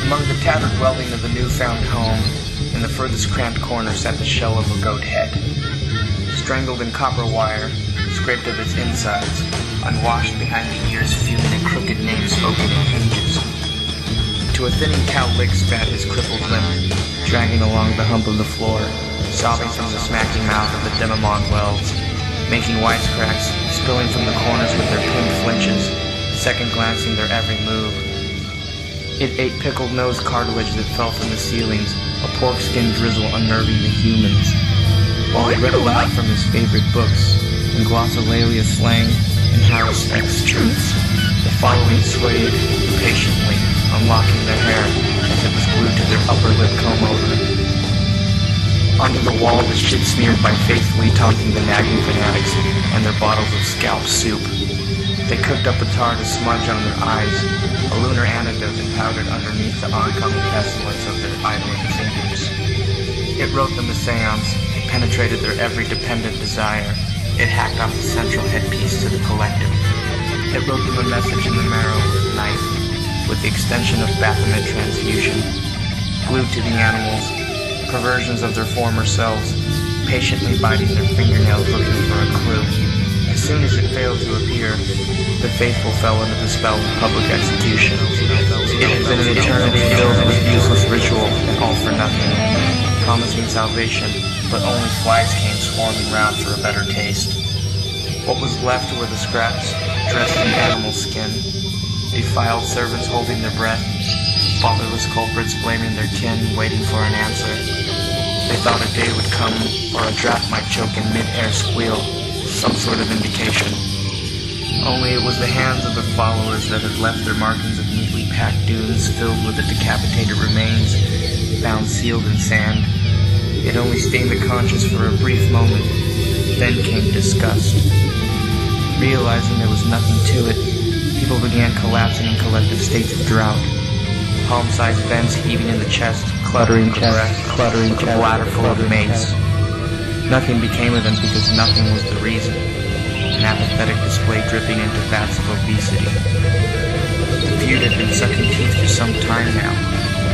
Among the tattered welding of the newfound home, in the furthest cramped corner sat the shell of a goat head. Strangled in copper wire, scraped of its insides, unwashed behind the ears fuming a crooked name spoken in hinges. To a thinning cow lick spat his crippled limb, dragging along the hump of the floor, sobbing from the smacking mouth of the demamon welds, making wisecracks, spilling from the corners with their pink flinches, second-glancing their every move. It ate pickled nose cartilage that fell from the ceilings, a pork-skin drizzle unnerving the humans, while he read aloud from his favorite books, in glossolalia slang and Harris-X truths. The following swayed patiently, unlocking their hair as it was glued to their upper lip comb-over. Onto the wall was shit smeared by faithfully taunting the nagging fanatics and their bottles of scalp soup. They cooked up a tar to smudge on their eyes, a lunar antidote and powdered underneath the oncoming pestilence of their idling fingers. It wrote them a seance. It penetrated their every dependent desire. It hacked off the central headpiece to the collective. It wrote them a message in the marrow with a knife, with the extension of Baphomet transfusion. Glued to the animals, perversions of their former selves, patiently biting their fingernails looking for a clue. As soon as it failed to appear, the faithful fell under the spell of public execution. It had been an eternity filled with useless ritual and all for nothing, promising salvation, but only flies came swarming round for a better taste. What was left were the scraps, dressed in animal skin, defiled servants holding their breath, fatherless culprits blaming their kin, waiting for an answer. They thought a day would come, or a draft might choke in mid-air squeal, some sort of indication. Only it was the hands of the followers that had left their markings of neatly packed dunes filled with the decapitated remains, found sealed in sand. It only stained the conscience for a brief moment. Then came disgust. Realizing there was nothing to it, people began collapsing in collective states of drought. Palm-sized vents heaving in the chest, cluttering the breath, cluttering the bladder full of mace. Nothing became of them because nothing was the reason. An apathetic display dripping into vats of obesity. The feud had been sucking teeth for some time now,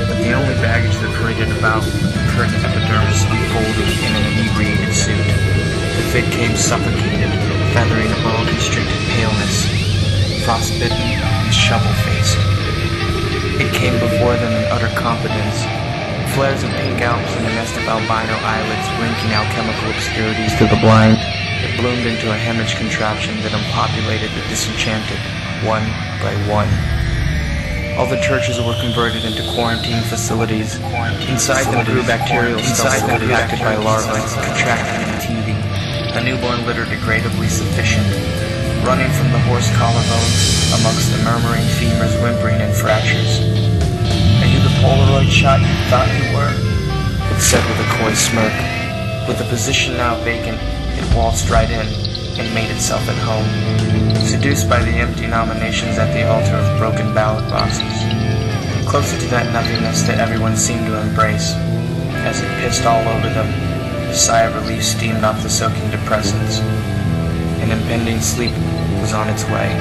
but the only baggage that paraded about was the curtain epidermis unfolding in an inebriated suit. The fit came suffocated, feathering a bone-constricted paleness, frostbitten and shovel-faced. It came before them in utter competence, flares of pink alps and a nest of albino eyelids blinking alchemical obscurities to the blind. It bloomed into a hemorrhage contraption that unpopulated the disenchanted, one by one. All the churches were converted into quarantine facilities. Inside them grew bacterial cells impacted by larvae, contracting and teething. A newborn litter degradably sufficient, running from the horse collarbones amongst the murmuring femurs, whimpering and fractures. Are you the Polaroid shot you thought you were? It said with a coy smirk. With the position now vacant, it waltzed right in and made itself at home, seduced by the empty nominations at the altar of broken ballot boxes. Closer to that nothingness that everyone seemed to embrace. As it pissed all over them, a sigh of relief steamed off the soaking depressants. An impending sleep was on its way.